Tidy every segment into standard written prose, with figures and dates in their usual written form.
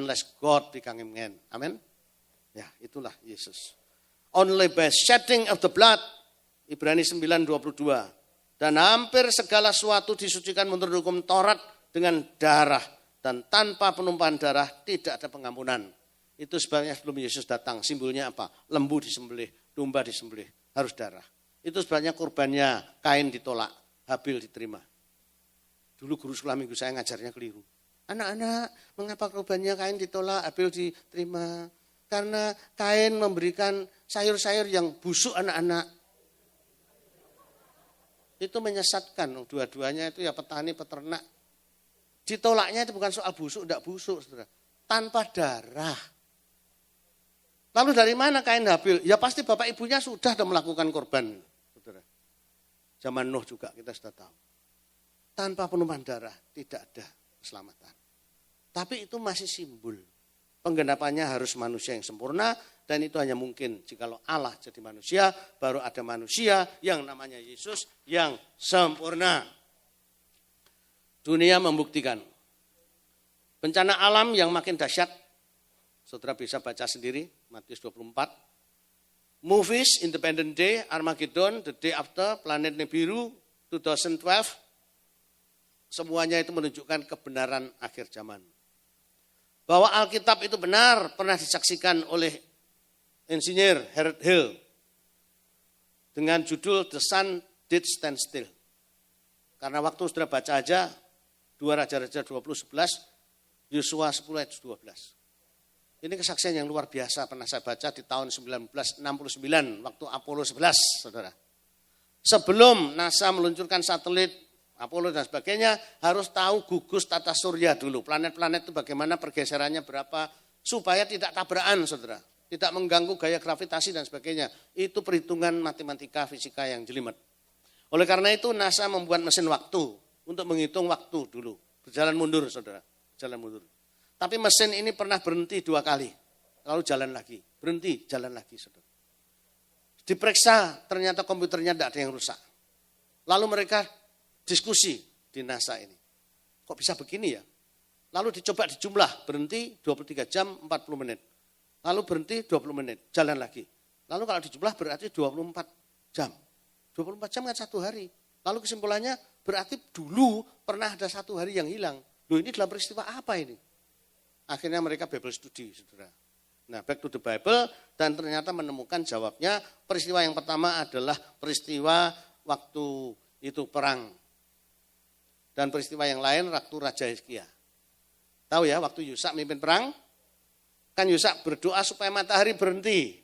unless God become man. Amin. Ya, itulah Yesus. Only by shedding of the blood, Ibrani 9:22. Dan hampir segala sesuatu disucikan menurut hukum Taurat dengan darah. Dan tanpa penumpahan darah tidak ada pengampunan. Itu sebabnya sebelum Yesus datang, simbolnya apa? Lembu disembelih, domba disembelih, harus darah. Itu sebabnya kurbannya Kain ditolak, Habil diterima. Dulu guru sekolah minggu saya ngajarnya keliru. Anak-anak, mengapa kurbannya Kain ditolak, Habil diterima? Karena Kain memberikan sayur-sayur yang busuk anak-anak. Itu menyesatkan, dua-duanya itu ya petani, peternak. Ditolaknya itu bukan soal busuk, tidak busuk, saudara. Tanpa darah. Lalu dari mana Kain Habil? Ya pasti bapak ibunya sudah melakukan korban, saudara. Zaman Nuh juga kita sudah tahu. Tanpa penumpahan darah tidak ada keselamatan. Tapi itu masih simbol. Penggenapannya harus manusia yang sempurna, dan itu hanya mungkin jikalau Allah jadi manusia, baru ada manusia yang namanya Yesus yang sempurna. Dunia membuktikan. Bencana alam yang makin dahsyat, saudara bisa baca sendiri, Matius 24. Movies, Independent Day, Armageddon, The Day After, Planet Nibiru, 2012, semuanya itu menunjukkan kebenaran akhir zaman. Bahwa Alkitab itu benar pernah disaksikan oleh insinyur Harold Hill dengan judul The Sun Did Stand Still. Karena waktu sudah baca aja 2 Raja-Raja 20:11, Yosua 10 ayat 12. Ini kesaksian yang luar biasa pernah saya baca di tahun 1969 waktu Apollo 11, saudara. Sebelum NASA meluncurkan satelit Apollo dan sebagainya, harus tahu gugus tata surya dulu. Planet-planet itu bagaimana pergeserannya berapa, supaya tidak tabrakan, saudara. Tidak mengganggu gaya gravitasi dan sebagainya. Itu perhitungan matematika, fisika yang jelimet. Oleh karena itu NASA membuat mesin waktu untuk menghitung waktu dulu. Berjalan mundur, saudara. Jalan mundur. Tapi mesin ini pernah berhenti 2 kali. Lalu jalan lagi. Berhenti, jalan lagi, saudara. Diperiksa, ternyata komputernya tidak ada yang rusak. Lalu mereka diskusi di NASA ini. Kok bisa begini ya? Lalu dicoba dijumlah, berhenti 23 jam 40 menit. Lalu berhenti 20 menit, jalan lagi. Lalu kalau dijumlah berarti 24 jam. 24 jam kan 1 hari. Lalu kesimpulannya berarti dulu pernah ada 1 hari yang hilang. Loh, ini dalam peristiwa apa ini? Akhirnya mereka Bible study, saudara. Nah, back to the Bible, dan ternyata menemukan jawabnya. Peristiwa yang pertama adalah peristiwa waktu itu perang. Dan peristiwa yang lain waktu Raja Hizkia. Tahu ya, waktu Yusak mimpin perang, kan Yusak berdoa supaya matahari berhenti.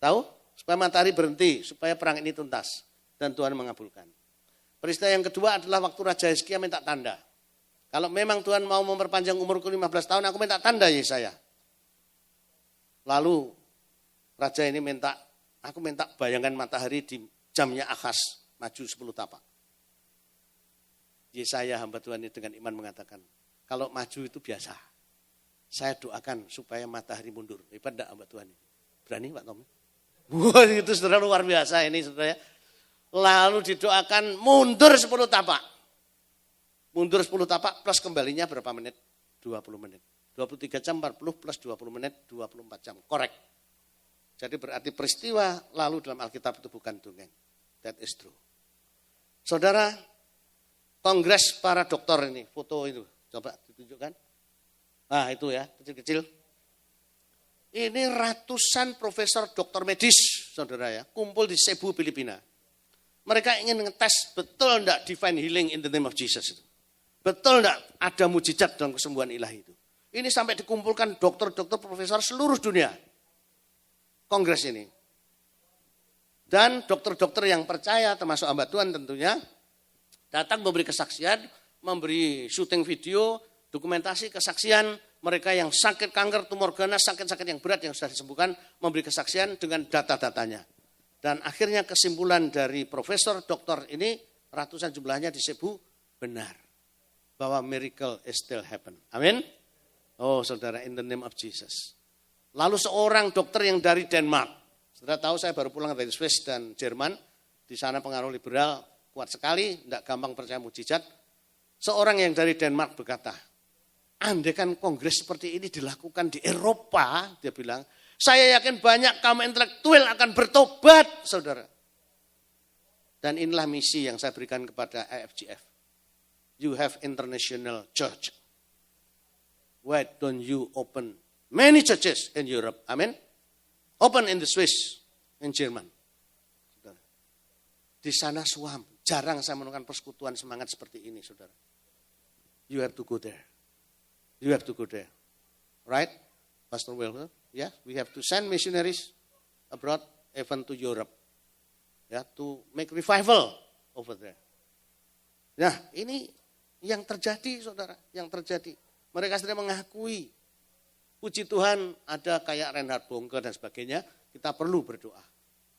Tahu? Supaya matahari berhenti, supaya perang ini tuntas. Dan Tuhan mengabulkan. Peristiwa yang kedua adalah waktu Raja Hizkia minta tanda. Kalau memang Tuhan mau memperpanjang umurku 15 tahun, aku minta tanda Yesaya. Lalu Raja ini aku minta bayangan matahari di jamnya Akhaz, maju 10 tapak. Yesaya hamba Tuhan ini dengan iman mengatakan, kalau maju itu biasa. Saya doakan supaya matahari mundur. Hebat enggak hamba Tuhan ini? Berani Pak Tom? Wah, itu saudara luar biasa ini saudara. Lalu didoakan mundur 10 tapak. Mundur 10 tapak plus kembalinya berapa menit? 20 menit. 23 jam 40 plus 20 menit 24 jam. Korek. Jadi berarti peristiwa lalu dalam Alkitab itu bukan dongeng. That is true. Saudara, Kongres para dokter ini, foto itu, coba ditunjukkan. Nah itu ya, kecil-kecil. Ini ratusan profesor dokter medis, saudara ya, kumpul di Cebu, Filipina. Mereka ingin ngetes betul enggak divine healing in the name of Jesus itu. Betul enggak ada mujizat dalam kesembuhan ilahi itu. Ini sampai dikumpulkan dokter-dokter profesor seluruh dunia. Kongres ini. Dan dokter-dokter yang percaya, termasuk hamba Tuhan tentunya, datang memberi kesaksian, memberi syuting video, dokumentasi kesaksian mereka yang sakit kanker, tumor ganas, sakit-sakit yang berat yang sudah disembuhkan, memberi kesaksian dengan data-datanya. Dan akhirnya kesimpulan dari profesor dokter ini, ratusan jumlahnya di Cebu, benar. Bahwa miracle is still happen. Amin. Oh saudara, in the name of Jesus. Lalu seorang dokter yang dari Denmark. Saudara tahu saya baru pulang dari Swiss dan Jerman. Di sana pengaruh liberal kuat sekali, tidak gampang percaya mujizat. Seorang yang dari Denmark berkata, andaikan kongres seperti ini dilakukan di Eropa, dia bilang, saya yakin banyak kaum intelektual akan bertobat, saudara. Dan inilah misi yang saya berikan kepada IFGF. You have international church. Why don't you open many churches in Europe? Amen. Open in the Swiss, in Jerman. Saudara. Di sana suam. Jarang saya menemukan persekutuan semangat seperti ini, saudara. You have to go there. You have to go there. Right? Pastor Will, yeah, we have to send missionaries abroad, even to Europe. Ya, to make revival over there. Nah, ini yang terjadi, saudara, yang terjadi. Mereka sedang mengakui, puji Tuhan ada kayak Reinhard Bonke dan sebagainya, kita perlu berdoa.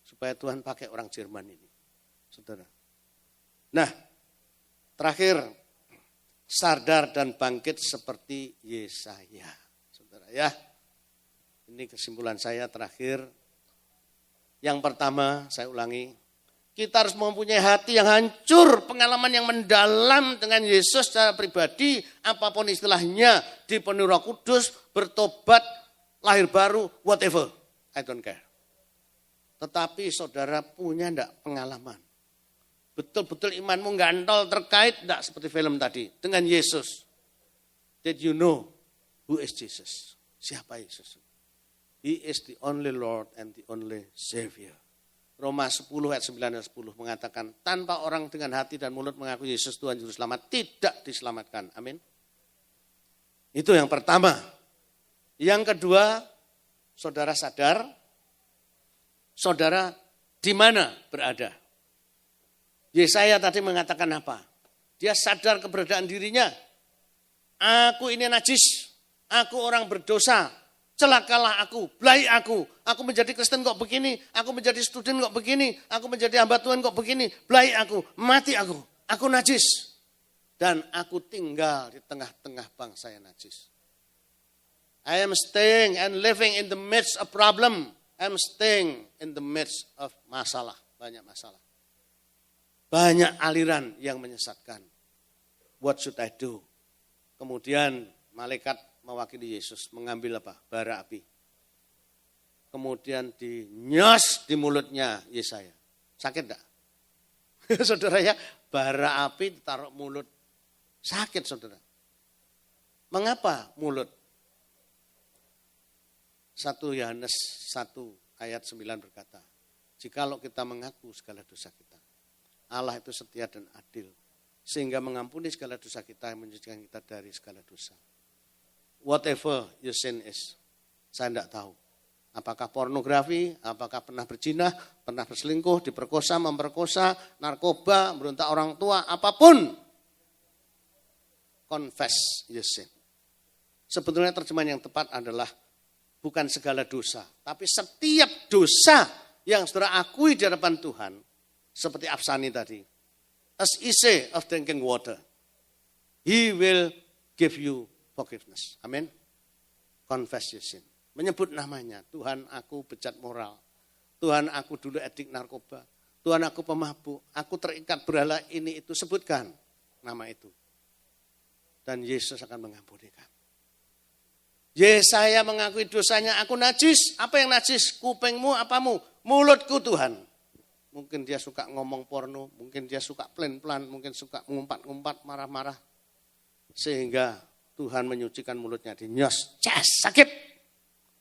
Supaya Tuhan pakai orang Jerman ini, saudara. Nah, terakhir, sadar dan bangkit seperti Yesaya, saudara ya. Ini kesimpulan saya terakhir. Yang pertama, saya ulangi, kita harus mempunyai hati yang hancur, pengalaman yang mendalam dengan Yesus secara pribadi, apapun istilahnya, dipenuhi Roh Kudus, bertobat, lahir baru, whatever, I don't care. Tetapi saudara punya enggak pengalaman? Betul-betul imanmu gantol terkait enggak seperti film tadi, dengan Yesus. Did you know who is Jesus? Siapa Yesus? He is the only Lord and the only Savior. Roma 10 ayat 9 dan 10 mengatakan, tanpa orang dengan hati dan mulut mengaku Yesus Tuhan Juru Selamat, tidak diselamatkan. Amin. Itu yang pertama. Yang kedua, saudara sadar, saudara di mana berada. Yesaya tadi mengatakan apa? Dia sadar keberadaan dirinya. Aku ini najis, aku orang berdosa. Celakalah aku, belai aku menjadi Kristen kok begini, aku menjadi student kok begini, aku menjadi hamba Tuhan kok begini, belai aku, mati aku najis. Dan aku tinggal di tengah-tengah bangsa yang najis. I am staying and living in the midst of problem, I am staying in the midst of masalah, banyak masalah. Banyak aliran yang menyesatkan. What should I do? Kemudian malaikat mewakili Yesus mengambil apa? Bara api. Kemudian dinyos di mulutnya Yesaya. Sakit enggak? Saudara ya, bara api ditaruh mulut. Sakit saudara. Mengapa mulut? 1 Yohanes 1 ayat 9 berkata, jikalau kita mengaku segala dosa kita, Allah itu setia dan adil, sehingga mengampuni segala dosa kita yang menyucikan kita dari segala dosa. Whatever your sin is, saya tidak tahu. Apakah pornografi, apakah pernah berzina, pernah berselingkuh, diperkosa, memperkosa, narkoba, memberontak orang tua, apapun. Confess your sin. Sebetulnya terjemahan yang tepat adalah bukan segala dosa, tapi setiap dosa yang saudara akui di hadapan Tuhan, seperti Afsani tadi, as easy of drinking water, He will give you forgiveness. Amin. Confess your sin. Menyebut namanya. Tuhan aku bejat moral. Tuhan aku dulu edik narkoba. Tuhan aku pemabuk. Aku terikat berhala ini itu. Sebutkan nama itu. Dan Yesus akan mengampunikan. Yesaya mengakui dosanya. Aku najis. Apa yang najis? Kupingmu apamu? Mulutku Tuhan. Mungkin dia suka ngomong porno. Mungkin dia suka plan-plan. Mungkin suka ngumpat-ngumpat, marah-marah. Sehingga Tuhan menyucikan mulutnya, dinyos, sakit.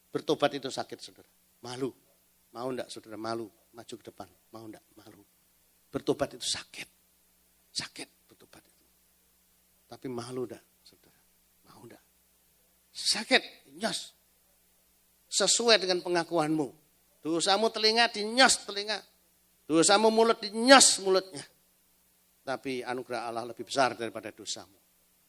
Bertobat itu sakit, saudara. Malu. Mau enggak, saudara? Malu. Maju ke depan. Mau enggak? Malu. Bertobat itu sakit. Sakit bertobat itu. Tapi malu enggak, saudara? Mau enggak? Sakit, nyos. Sesuai dengan pengakuanmu. Dosamu telinga, dinyos telinga. Dosamu mulut, dinyos mulutnya. Tapi anugerah Allah lebih besar daripada dosamu.